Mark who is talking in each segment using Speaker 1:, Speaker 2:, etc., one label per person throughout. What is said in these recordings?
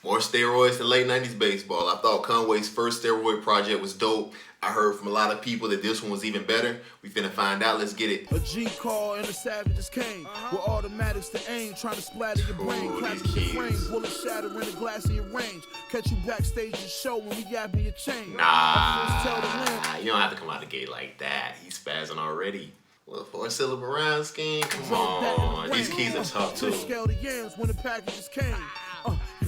Speaker 1: More steroids than late 90s baseball. I thought Conway's first steroid project was dope. I heard from a lot of people that this one was even better. We finna find out. Let's get it.
Speaker 2: A G call and the savages came with automatics to aim, trying to splatter your brain, cracking your frame, bullet shattering the glass in your range. Catch you backstage at the show when we yapping your chain.
Speaker 1: Nah, you don't have to come out the gate like that. He's spazzing already. Well, 4-syllable rhyme scheme. Come on, these keys are tough too.
Speaker 2: Scale the yams when the packages came.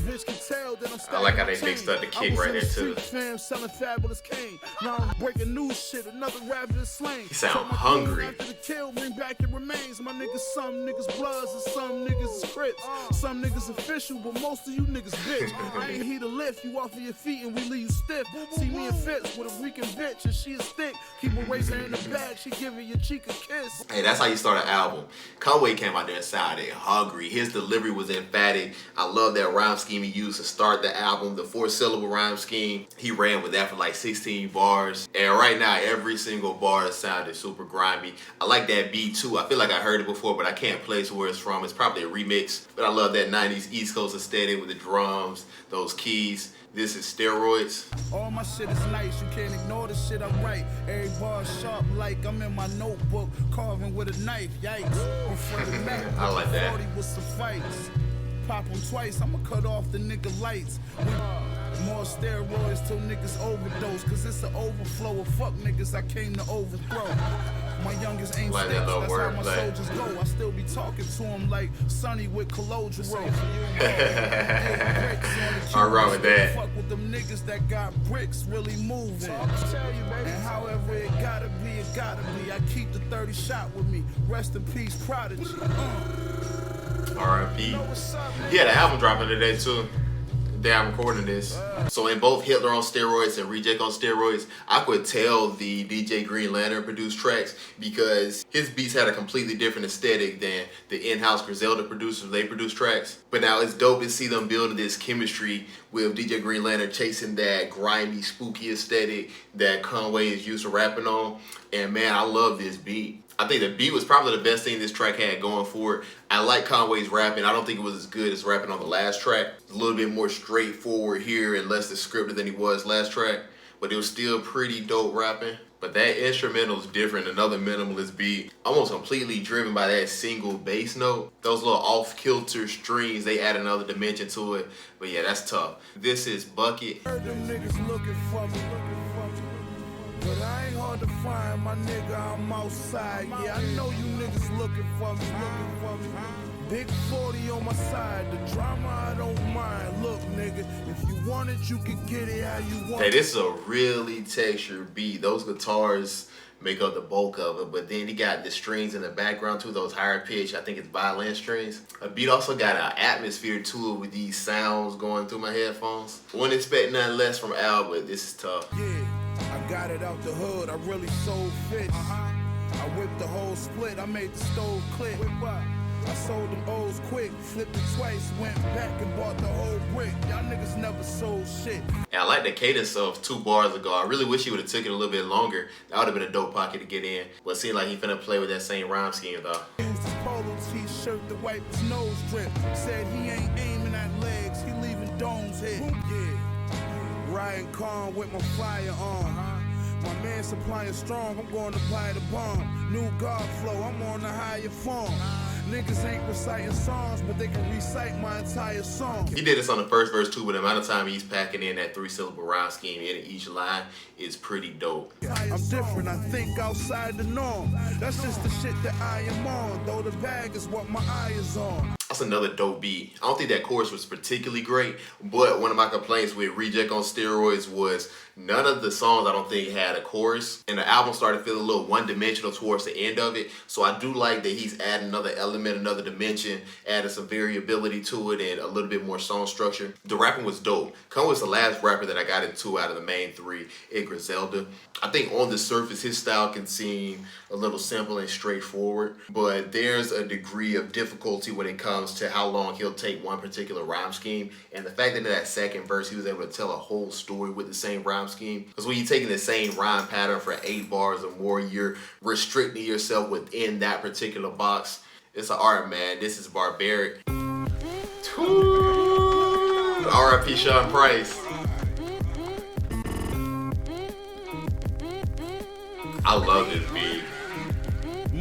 Speaker 2: Bitch can tell that I'm
Speaker 1: I like how they mixed up the kick right there too.
Speaker 2: Fam selling fabulous cane. Now I'm breaking new shit, another rapper is slain.
Speaker 1: He sound hungry.
Speaker 2: After the kill, bring back your remains. My niggas, some niggas bloods and some niggas is crips. Some niggas official, but most of you niggas bitch. I ain't here to lift you off of your feet and we leave you stiff. See me in fits with a Rican bitch and she is thick. Keep a razor in the bag, she giving your cheek a kiss.
Speaker 1: Hey, that's how you start an album. Conway came out there and sounded hungry. His delivery was emphatic. I love that rhyme scheme he used to start the album, the 4-syllable rhyme scheme. He ran with that for like 16 bars. And right now, every single bar sounded super grimy. I like that beat too. I feel like I heard it before, but I can't place where it's from. It's probably a remix. But I love that 90s East Coast aesthetic with the drums, those keys. This is Steroids.
Speaker 2: All my shit is nice, you can't ignore the shit I write. Every bar sharp like I'm in my notebook, carving with a knife, yikes. In front of the neck,
Speaker 1: I like that.
Speaker 2: 40 with some fights. Pop them twice, I'ma cut off the nigga lights. More steroids till niggas overdose, cause it's an overflow of fuck niggas I came to overthrow. My youngest ain't
Speaker 1: Like
Speaker 2: sticks,
Speaker 1: that little
Speaker 2: that's how my
Speaker 1: wordplay.
Speaker 2: soldiers go. I still be talking to him like Sonny with Colodro.
Speaker 1: I'm wrong with that.
Speaker 2: Fuck with them niggas that got bricks really moving. And however it gotta be. I keep the 30 shot with me. Rest in peace, Prodigy.
Speaker 1: R.I.P. Yeah, the album dropping today too. Day I'm recording this. So in both Hitler on steroids and Reject on steroids, I could tell the DJ Green Lantern produced tracks because his beats had a completely different aesthetic than the in-house Griselda producers. They produce tracks. But now it's dope to see them building this chemistry with DJ Green Lantern chasing that grimy, spooky aesthetic that Conway is used to rapping on. And man, I love this beat. I think the beat was probably the best thing this track had going for it. I like Conway's rapping. I don't think it was as good as rapping on the last track. A little bit more straightforward here and less descriptive than he was last track. But it was still pretty dope rapping. But that instrumental is different. Another minimalist beat. Almost completely driven by that single bass note. Those little off-kilter strings, they add another dimension to it. But yeah, that's tough. This is Bucket.
Speaker 2: Heard them niggas looking for me. But I ain't hard to find, my nigga, I'm outside. Yeah, I know you niggas looking for me. Big 40 on my side, the drama I don't mind. Look, nigga, if you want it, you can get it how you want it.
Speaker 1: Hey, this is a really textured beat. Those guitars make up the bulk of it, but then he got the strings in the background too, those higher pitch, I think it's violin strings. A beat also got an atmosphere to it with these sounds going through my headphones. Wouldn't expect nothing less from Al, but this is tough.
Speaker 2: Yeah, I got it out the hood, I really sold fits. I whipped the whole split, I made the stove click. I sold them O's quick, flipped it twice, went back and bought the whole brick. Y'all niggas never sold shit.
Speaker 1: And I like the cadence of 2 bars ago. I really wish he would have took it a little bit longer. That would have been a dope pocket to get in. But it seemed like he finna play with that same rhyme scheme though.
Speaker 2: Used his polo t-shirt to wipe his nose drip. Said he ain't aiming at legs, he leaving domes hit. Yeah. Riding calm with my fire on. My man supplying strong, I'm going to buy the bomb. New God flow, I'm on the higher form. Niggas ain't reciting songs, but they can recite my entire song.
Speaker 1: He did this on the first verse too, but the amount of time he's packing in that 3-syllable rhyme scheme in each line is pretty dope.
Speaker 2: I'm different, I think outside the norm. That's just the shit that I am on, though the bag is what my eye is on.
Speaker 1: That's another dope beat. I don't think that chorus was particularly great, but one of my complaints with Reject on Steroids was none of the songs I don't think had a chorus, and the album started feeling a little one-dimensional towards the end of it. So I do like that he's adding another element, another dimension, adding some variability to it and a little bit more song structure. The rapping was dope. Conway was the last rapper that I got into out of the main 3 in Griselda. I think on the surface his style can seem a little simple and straightforward, but there's a degree of difficulty when it comes to how long he'll take one particular rhyme scheme. And the fact that in that second verse he was able to tell a whole story with the same rhyme scheme, because when you're taking the same rhyme pattern for 8 bars or more, you're restricting yourself within that particular box. It's an art, man. This is Barbarik. R.I.P. Sean Price. I love this beat.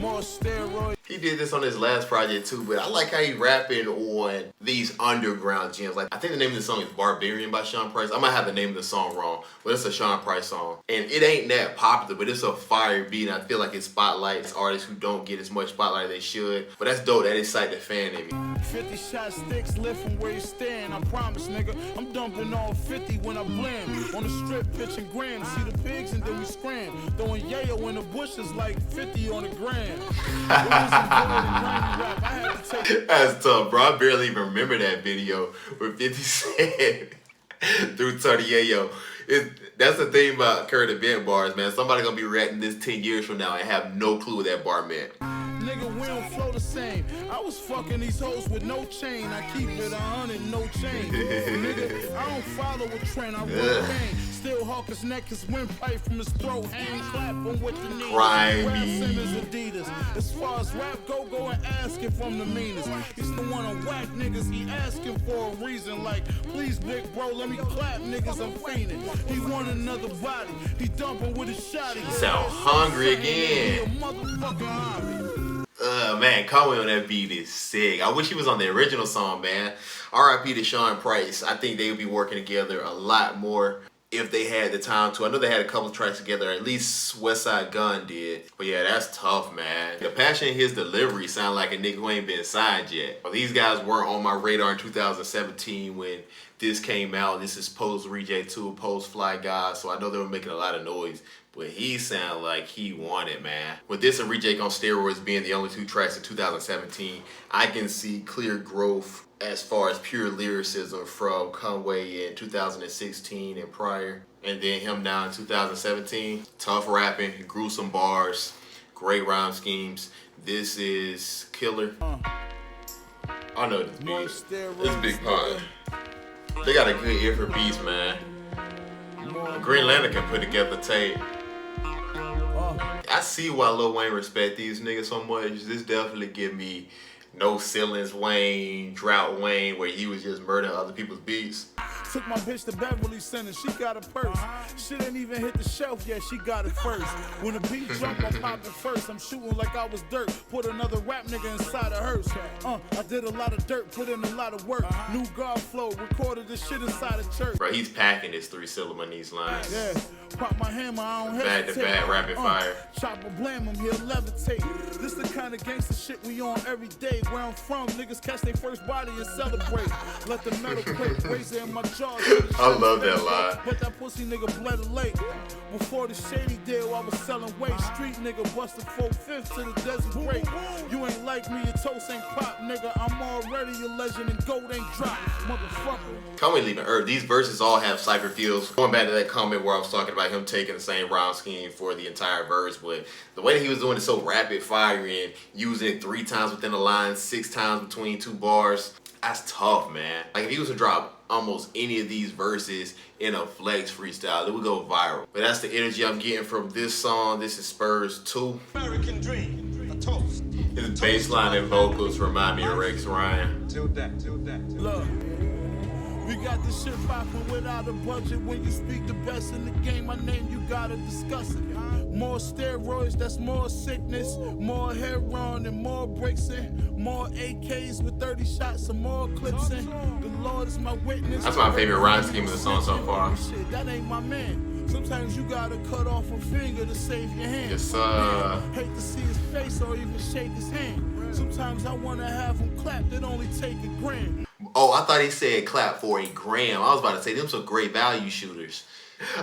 Speaker 2: More steroids.
Speaker 1: He did this on his last project too, but I like how he rapping on these underground gems. Like, I think the name of the song is Barbarik by Sean Price. I might have the name of the song wrong, but it's a Sean Price song. And it ain't that popular, but it's a fire beat, and I feel like it spotlights artists who don't get as much spotlight as they should. But that's dope. That excites the fan in me.
Speaker 2: 50 shot sticks lift from where you stand. I promise, nigga, I'm dumping all 50 when I blend. On the strip, pitching grams. See the pigs and then we scram. Throwing yayo in the bushes like 50 on the gram.
Speaker 1: That's tough, bro. I barely even remember that video with 50 Cent through Tony Yayo. That's the thing about current event bars, man. Somebody gonna be reacting this 10 years from now and have no clue what that bar meant.
Speaker 2: Nigga, we don't flow the same. I was fucking these hoes with no chain. I keep it 100, no chain. Nigga, I don't follow a trend. I roll pain. Still hawk his neck, his windpipe from his throat. Hand clap him with the knees.
Speaker 1: Grimy.
Speaker 2: Adidas. As far as rap go and ask if I'm the meanest. He's the one on whack niggas. He asking for a reason. Like, please, big bro, let me clap niggas. I'm fainting. He want another body. He dumping with a shot.
Speaker 1: He sound hungry again. Man, Conway on that beat is sick. I wish he was on the original song, man. R.I.P. to Sean Price. I think they would be working together a lot more if they had the time to. I know they had a couple tracks together, at least Westside Gunn did. But yeah, that's tough, man. The passion in his delivery sound like a nigga who ain't been signed yet. Well, these guys weren't on my radar in 2017 when this came out. This is post Regis 2, post Fly Guy, so I know they were making a lot of noise. But he sounded like he wanted, man. With this and Regis on Steroids being the only two tracks in 2017, I can see clear growth as far as pure lyricism from Conway in 2016 and prior. And then him now in 2017. Tough rapping, gruesome bars, great rhyme schemes. This is killer. I know this beat. This Big Pun. They got a good ear for beats, man. Green Lantern can put together tape. I see why Lil Wayne respect these niggas so much. This definitely give me No Ceilings Wayne, Drought Wayne, where he was just murdering other people's beats.
Speaker 2: Took my bitch to Beverly Center, she got a purse. Shit ain't even hit the shelf yet, she got it first. When the beat jump, I pop it first. I'm shooting like I was dirt. Put another rap nigga inside a hearse. I did a lot of dirt, put in a lot of work. New guard flow, recorded this shit inside a church.
Speaker 1: Bro, he's packing his 3-syllable in these lines.
Speaker 2: Yeah, pop my hammer, I don't hesitate.
Speaker 1: Back to back, rapid fire.
Speaker 2: Chopper blam him, he'll levitate. This the kind of gangster shit we on every day. Where I'm from, niggas catch their first body and celebrate. Let the metal plate raise it in my jaws.
Speaker 1: I love that line.
Speaker 2: But that pussy nigga bled a lake. Before the shady deal, I was selling weight. Street nigga busted 4/5 to the desert break. You ain't like me, your toast ain't pop, nigga. I'm already a legend and gold ain't drop, motherfucker. Conway
Speaker 1: leaving Earth. These verses all have cypher feels. Going back to that comment where I was talking about him taking the same rhyme scheme for the entire verse, but the way that he was doing it so rapid fire and using it 3 times within the line, 6 times between 2 bars, that's tough, man. Like, if he was to drop almost any of these verses in a flex freestyle, it would go viral. But that's the energy I'm getting from this song. This is Spurs 2.
Speaker 3: American dream, a toast.
Speaker 1: His bass line and vocals remind me of Rex Ryan.
Speaker 3: Till that.
Speaker 2: Look, we got this shit poppin' without a budget. When you speak the best in the game, my name, you gotta discuss it. More steroids, that's more sickness. More heroin and more breaks in. More AKs with 30 shots and more clips in. The Lord is my witness.
Speaker 1: That's my favorite rhyme scheme of the song so far.
Speaker 2: Shit, that ain't my man. Sometimes you gotta cut off a finger to save your hand.
Speaker 1: Yes, sir.
Speaker 2: Hate to see his face or even shake his hand. Sometimes I wanna have him clap, it only take $1,000.
Speaker 1: Oh, I thought he said clap for $1,000. I was about to say, them some great value shooters.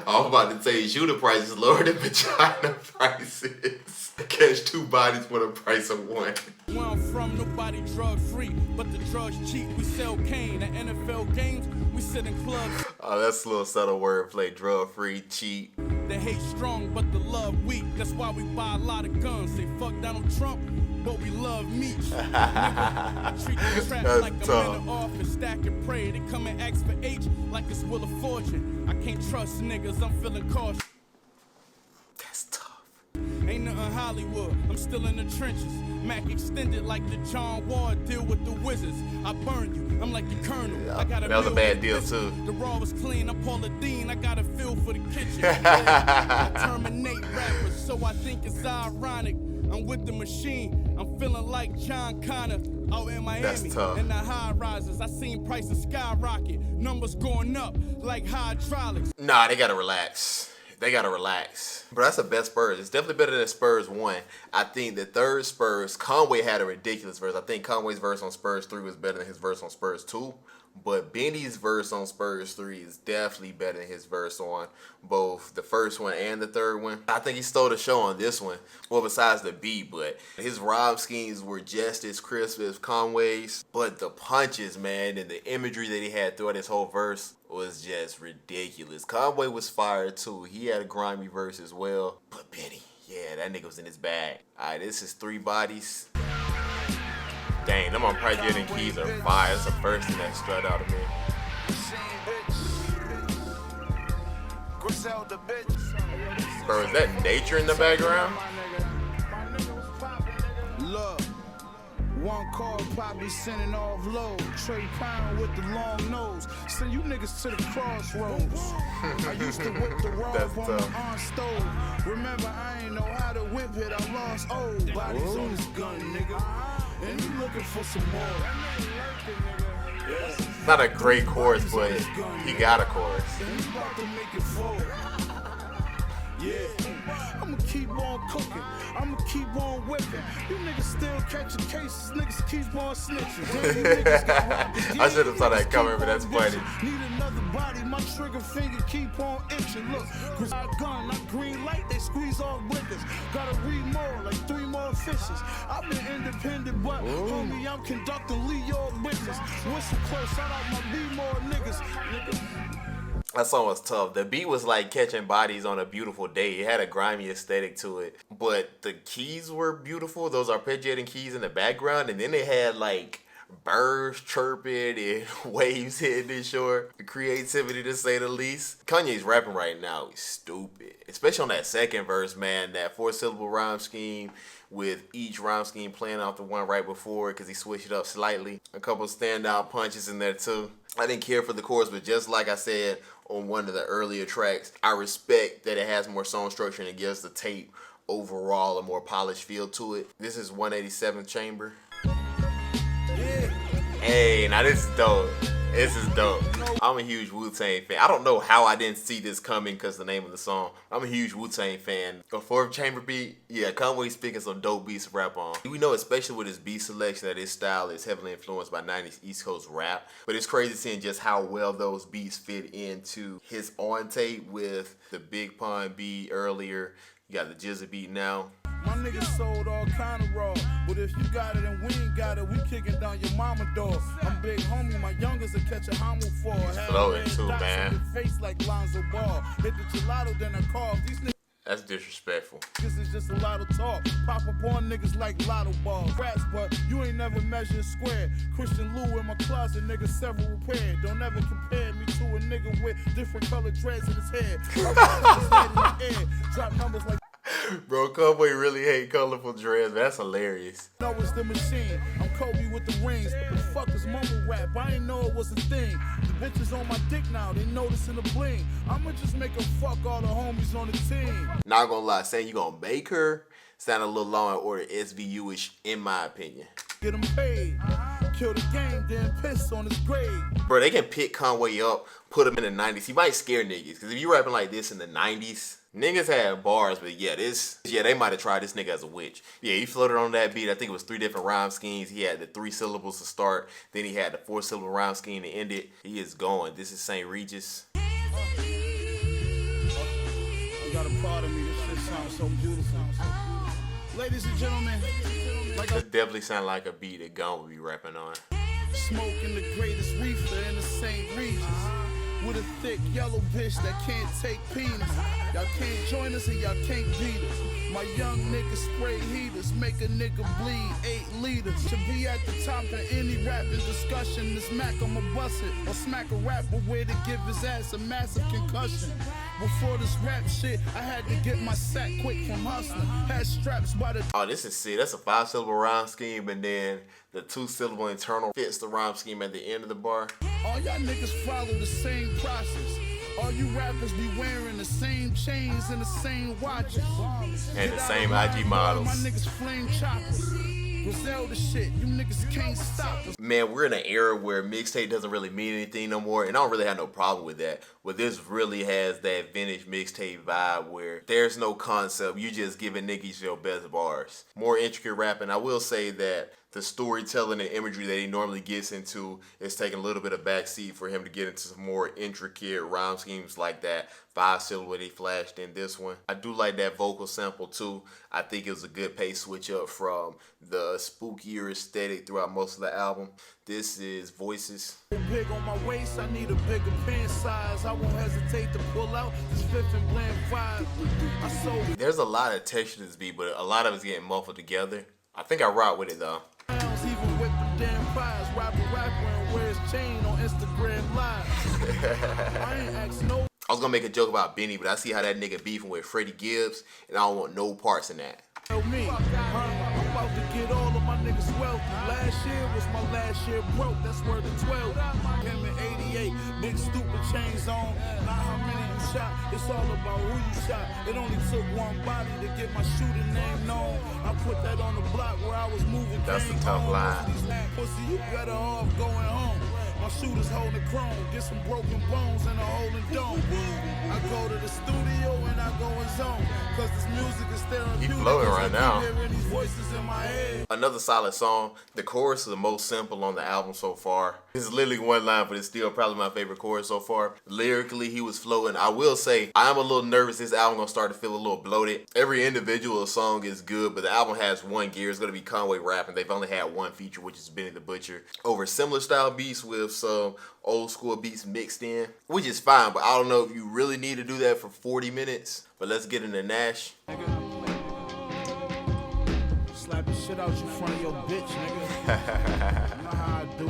Speaker 1: I was about to say shooter prices lower than vagina prices. Catch 2 bodies for the price of 1.
Speaker 4: Where I'm from, nobody drug free, but the drugs cheap. We sell cane at NFL games. We sit in clubs.
Speaker 1: Oh, that's a little subtle wordplay. Drug free, cheap.
Speaker 4: They hate strong, but the love weak. That's why we buy a lot of guns. They fuck Donald Trump, but we love meat. Treat the trap
Speaker 1: that's
Speaker 4: like
Speaker 1: tough.
Speaker 4: I'm in the office, stack and pray. They come and ask for H like it's Wheel of Fortune. I can't trust niggas, I'm feeling cautious.
Speaker 1: That's tough.
Speaker 4: Ain't nothing Hollywood, I'm still in the trenches. Mac extended like the John Wall deal with the Wizards. I burn you, I'm like the Colonel.
Speaker 1: Yeah,
Speaker 4: I got a
Speaker 1: that was a
Speaker 4: meal
Speaker 1: bad
Speaker 4: with
Speaker 1: deal
Speaker 4: this.
Speaker 1: too.
Speaker 4: The raw was clean, I'm Paula Dean. I got a feel for the kitchen. I terminate rappers, so I think it's ironic. I'm with the machine, I'm feeling like John Connor out in Miami.
Speaker 1: That's tough.
Speaker 4: In the high rises, I seen prices skyrocket. Numbers going up like hydraulics.
Speaker 1: Nah, they gotta relax. They gotta relax. But that's the best Spurs. It's definitely better than Spurs 1. I think the third Spurs, Conway had a ridiculous verse. I think Conway's verse on Spurs 3 was better than his verse on Spurs 2. But Benny's verse on Spurs 3 is definitely better than his verse on both the first one and the third one. I think he stole the show on this one. Well, besides the beat, but his rhyme schemes were just as crisp as Conway's. But the punches, man, and the imagery that he had throughout his whole verse was just ridiculous. Conway was fire too. He had a grimy verse as well. But Benny, yeah, that nigga was in his bag. All right, this is 3 Bodies. Dang, them on Carti and keys are fire. That's the first thing that stood out of me.
Speaker 2: Griselda, bitch.
Speaker 1: Bro, is that nature in the background?
Speaker 2: Look, one call, Poppy sending off low. Trey Pound with the long nose. Send you niggas to the crossroads. I used to whip the raw
Speaker 1: That's
Speaker 2: on
Speaker 1: tough.
Speaker 2: my aunt's stove. Remember, I ain't know how to whip it. I lost old bodies on this gun, nigga. And you looking for some more.
Speaker 1: Not a great chorus, but he got a chorus.
Speaker 2: And you about to make it full. Yeah, I'ma keep on cooking. I'ma keep on whipping. You niggas still catching cases. Niggas keep on snitching. Damn, you niggas got robbed again.
Speaker 1: I should have saw that coming, but that's funny.
Speaker 2: Need another body. My trigger finger keep on itching. Look, cause I gun, not green light. They squeeze off blinkers. Gotta read more, like 3 more fishes. I've been independent, but homie, I'm conducting Lee York business. Whistle close, shout out my Lee more niggas.
Speaker 1: That song was tough. The beat was like catching bodies on a beautiful day. It had a grimy aesthetic to it. But the keys were beautiful. Those arpeggiating keys in the background. And then they had like birds chirping and waves hitting the shore. The creativity, to say the least. Kanye's rapping right now is stupid. Especially on that second verse, man. That 4-syllable rhyme scheme with each rhyme scheme playing off the one right before because he switched it up slightly. A couple standout punches in there too. I didn't care for the chorus, but just like I said on one of the earlier tracks, I respect that it has more song structure and it gives the tape overall a more polished feel to it. This is 187th Chamber. Hey, now this is dope. This is dope. I'm a huge Wu-Tang fan. I don't know how I didn't see this coming because the name of the song. I'm a huge Wu-Tang fan. A 4th Chamber beat, yeah, Conway's picking some dope beats to rap on. We know, especially with his beat selection, that his style is heavily influenced by 90s East Coast rap. But it's crazy seeing just how well those beats fit into his on tape with the Big Pun beat earlier. You got the Jizza beat now.
Speaker 2: My niggas sold all kind of raw, but if you got it and we ain't got it, we kicking down your mama door. I'm big homie, my youngest will catch a homo for.
Speaker 1: Floating too, man.
Speaker 2: Face like Lonzo Ball. Hit the gelato, then I call. These niggas
Speaker 1: That's disrespectful.
Speaker 2: is just a lot of talk. Pop up on niggas like lotto balls. Rats, but you ain't never measure square. Christian Lou in my closet, nigga several pair. Don't ever compare me to a nigga with different colored dreads in his hair. Drop numbers like
Speaker 1: Bro, Conway really hate colorful dreads. That's hilarious.
Speaker 2: no, it's the machine. I'm Kobe with the rings. What the fuck is mumble rap? I ain't know it was a thing. The bitches on my dick now, they noticing the bling. I'ma just make her fuck all the homies on the team.
Speaker 1: Not gonna lie, saying you gonna make her sound a little Law and Order SVU-ish in my opinion.
Speaker 2: Get him paid. Kill the game, then piss on his grave.
Speaker 1: Bro, they can pick Conway up, put him in the 90s. He might scare niggas. Because if you rapping like this in the 90s, niggas had bars, but they might have tried this nigga as a witch. Yeah, he floated on that beat. I think it was 3 different rhyme schemes. He had the 3 syllables to start. Then he had the 4-syllable rhyme scheme to end it. He is going. This is St. Regis.
Speaker 2: You got a part of me. This shit sounds so beautiful. Ladies and gentlemen, like
Speaker 1: This definitely sound like a beat that Gun would be rapping on.
Speaker 2: smoking the greatest reefer in the St. Regis. With with a thick yellow bitch that can't take penis. Y'all can't join us and y'all can't beat us. My young niggas spray heaters, make a nigga bleed 8 liters. Should be at the top of any rapping discussion. This Mac, I'ma bust it. Or smack a rapper with to give his ass a massive concussion. Before this rap shit, I had to get my sack quick from hustling. Had straps by the...
Speaker 1: Oh, this is sick. That's a 5-syllable rhyme scheme, and then the 2-syllable internal fits the rhyme scheme at the end of the bar.
Speaker 2: All y'all niggas follow the same process. All you rappers be wearing the same chains and the same watches.
Speaker 1: And the same IG models.
Speaker 2: My niggas flame choppers. Griselda shit, you niggas can't stop us.
Speaker 1: Man, we're in an era where mixtape doesn't really mean anything no more, and I don't really have no problem with that. But this really has that vintage mixtape vibe where there's no concept, you just giving niggas your best bars. More intricate rapping. I will say that the storytelling and imagery that he normally gets into is taking a little bit of backseat for him to get into some more intricate rhyme schemes like that 5-syllable that he flashed in this one. I do like that vocal sample too. I think it was a good pace switch up from the spookier aesthetic throughout most of the album. This is Voices.
Speaker 2: Big on my waist, I need a bigger pant size. I won't hesitate to pull out this 5th and blend 5. I sold
Speaker 1: There's a lot of texture to this beat, but a lot of it's getting muffled together. I think I rock with it though.
Speaker 2: even with the damn pies. Rapper and wears chain on Instagram Live. I ain't asked no.
Speaker 1: I was gonna make a joke about Benny, but I see how that nigga beefing with Freddie Gibbs, and I don't want no parts in that.
Speaker 2: Tell me, I'm about to get all of my niggas wealthy. Last year was my last year broke. That's worth of 12. Him in 88, big stupid chains on. Not how many you shot. It's all about who you shot. It only took one body to get my shooting name known. I put that on the block where I was moving.
Speaker 1: That's a tough line.
Speaker 2: Pussy, you better off going home. My shooters holding chrome, get some broken bones and a holding dome. I go to the studio and I go in zone, cause this music is therapeutic.
Speaker 1: He floating right now.
Speaker 2: Hearing these voices in my head.
Speaker 1: Another solid song. The chorus is the most simple on the album so far. It's literally one line, but it's still probably my favorite chorus so far. Lyrically, he was flowing. I will say, I'm a little nervous this album gonna start to feel a little bloated. Every individual song is good, but the album has one gear. It's gonna be Conway rapping. They've only had one feature, which is Benny the Butcher, over similar style beats with some old school beats mixed in, which is fine, but I don't know if you really need to do that for 40 minutes. But let's get into Nash.
Speaker 2: Slap the shit out you in front of your bitch, nigga. You know how I do.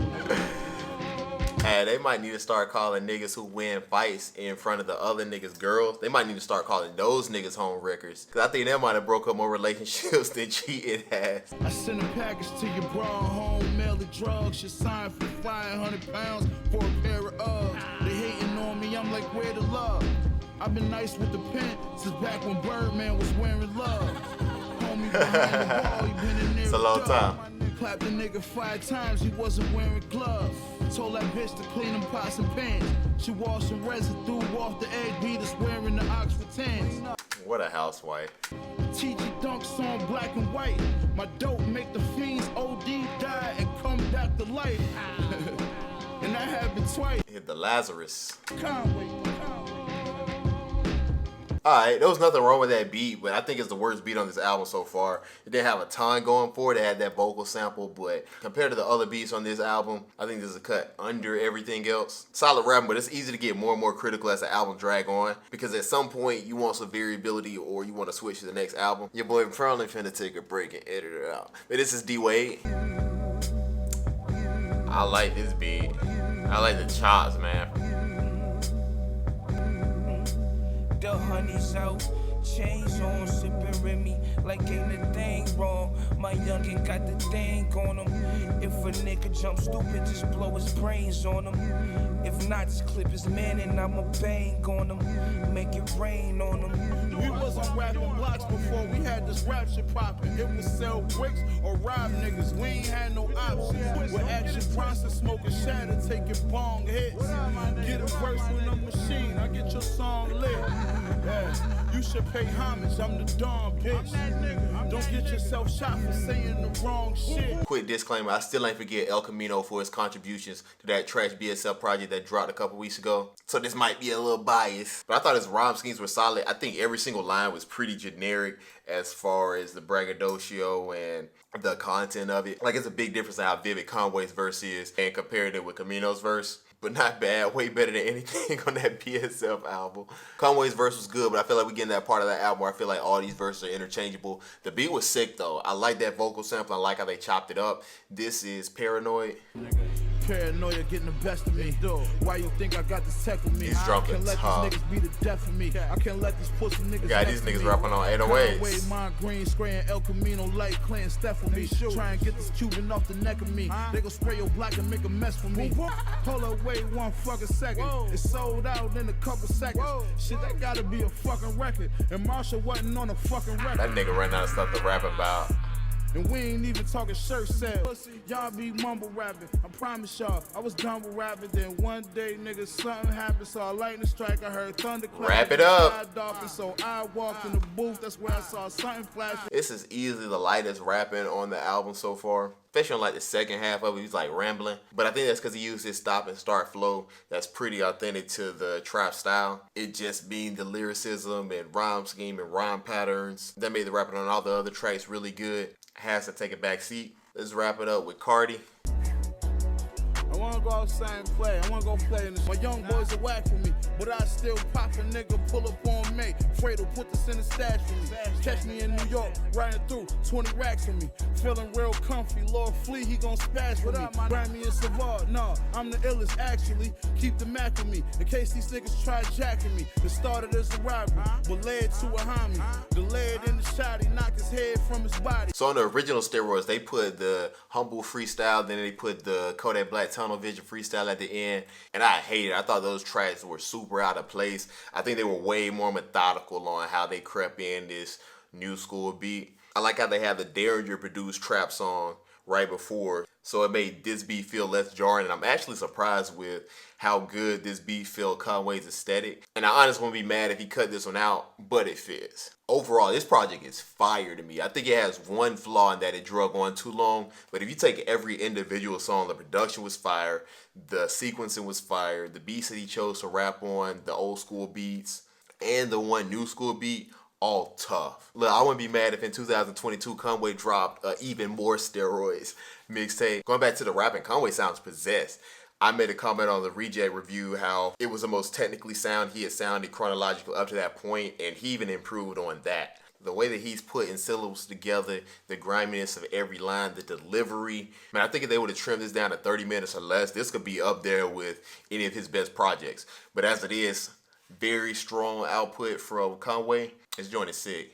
Speaker 1: Hey, they might need to start calling niggas who win fights in front of the other niggas' girls. They might need to start calling those niggas home wreckers. Cause I think that might have broke up more relationships than cheating has.
Speaker 2: I send a package to your bra home, mail the drugs. She signed for 500 pounds for a pair of Uggs. They hating on me, I'm like, where the love? I've been nice with the pen since back when Birdman was wearing love. Homie behind the wall, he been in there.
Speaker 1: It's a long time.
Speaker 2: Clapped the nigga 5 times, he wasn't wearing gloves. Told that bitch to clean them pots and pans. She washed some residue off the egg beaters wearing the Oxford tans.
Speaker 1: What a housewife.
Speaker 2: TG dunks on black and white. My dope make the fiends OD die and come back to life. And that happened twice.
Speaker 1: Hit the Lazarus.
Speaker 2: Conway.
Speaker 1: Alright, there was nothing wrong with that beat, but I think it's the worst beat on this album so far. It didn't have a ton going for it. It had that vocal sample, but compared to the other beats on this album, I think this is a cut under everything else. Solid rapping, but it's easy to get more and more critical as the album drag on, because at some point you want some variability or you want to switch to the next album. Your boy probably finna take a break and edit it out. But this is D-Wade. I like this beat. I like the chops, man.
Speaker 5: The honey's out, chains on, sipping Remy like ain't a thing wrong. My youngin' got the thing on him. If a nigga jump stupid, just blow his brains on him. If not, just clip his man and I'ma bang on him. Make it rain on him.
Speaker 2: We wasn't rapping blocks before we had this rap shit poppin'. It was sell bricks or rob niggas. We ain't had no options. With Action Bronson smoking shatter, taking bong hits. Get a verse with a machine, I get your song lit. Yeah, you should pay homage, I'm the Don, bitch. Don't get yourself shot for saying the wrong shit.
Speaker 1: Quick disclaimer, I still ain't forget El Camino for his contributions to that Trash BSL project that dropped a couple weeks ago. So this might be a little biased, but I thought his rhyme schemes were solid. I think every single line was pretty generic as far as the braggadocio and the content of it. Like, it's a big difference in how vivid Conway's verse is and compared it with Camino's verse. but not bad. Way better than anything on that PSF album. Conway's verse was good, but I feel like we getting that part of that album where I feel like all these verses are interchangeable. The beat was sick though. I like that vocal sample. I like how they chopped it up. This is Paranoid.
Speaker 2: Paranoia getting the best of me. Why you think I got this tech with me?
Speaker 1: He's drunk
Speaker 2: I can't
Speaker 1: and
Speaker 2: let
Speaker 1: tough.
Speaker 2: these niggas be the death of me. I can't let these pussy niggas.
Speaker 1: Got these niggas rapping on 808s.
Speaker 2: Conway, my green spraying El Camino light, playing Steph for me. Try and get this Cuban off the neck of me. They gon' spray your black and make a mess for me. Hold up, wait 1 fucking second. It's sold out in a couple seconds. Shit, that gotta be a fucking record. And Marshall wasn't on a fucking record.
Speaker 1: That nigga ran out of stuff to rap about.
Speaker 2: And we ain't even talking shirt sales. Y'all be mumble rapping. I promise y'all, I was done with rapping. Then one day, nigga, something happened. Saw a lightning strike. I heard thunder clap.
Speaker 1: Wrap it up.
Speaker 2: And so I walked in the booth. That's where I saw something flash.
Speaker 1: This is easily the lightest rapping on the album so far. Especially on like the second half of it, he's like rambling. But I think that's because he used his stop and start flow. That's pretty authentic to the trap style. It just being the lyricism and rhyme scheme and rhyme patterns that made the rapping on all the other tracks really good. Has to take a back seat. Let's wrap it up with Carti.
Speaker 2: I wanna go outside and play. I wanna go play in this. My young boys are whack for me, but I still pop a nigga, pull up on me. Fredo, put this in the stash for me. Catch me in New York, riding through 20 racks for me. Feeling real comfy. Lord Flea, he gon' spash for me. Brand me in Savard. No, I'm the illest actually. Keep the Mac with me in case these niggas try jacking me. It started as a robbery, but led to a homie. Delayed in the shot, he knocked his head from his body.
Speaker 1: So on the original Steroids, they put the humble freestyle, then they put the Kodak Black Tunnel Vision freestyle at the end, and I hated it. I thought those tracks were super out of place. I think they were way more methodical on how they crept in this new school beat. I like how they had the Derringer produced trap song right before, so it made this beat feel less jarring, and I'm actually surprised with how good this beat felt Conway's aesthetic. And I honestly wouldn't be mad if he cut this one out, but it fits. Overall, this project is fire to me. I think it has one flaw in that it drug on too long, but if you take every individual song, the production was fire, the sequencing was fire, the beats that he chose to rap on, the old school beats, and the one new school beat, all tough. Look, I wouldn't be mad if in 2022 Conway dropped even more Steroids mixtape. Going back to the rapping, Conway sounds possessed. I made a comment on the Reject review how it was the most technically sound he had sounded chronologically up to that point, and he even improved on that. The way that he's putting syllables together, the griminess of every line, the delivery. Man, I think if they would have trimmed this down to 30 minutes or less, this could be up there with any of his best projects. But as it is, very strong output from Conway. This joint is sick.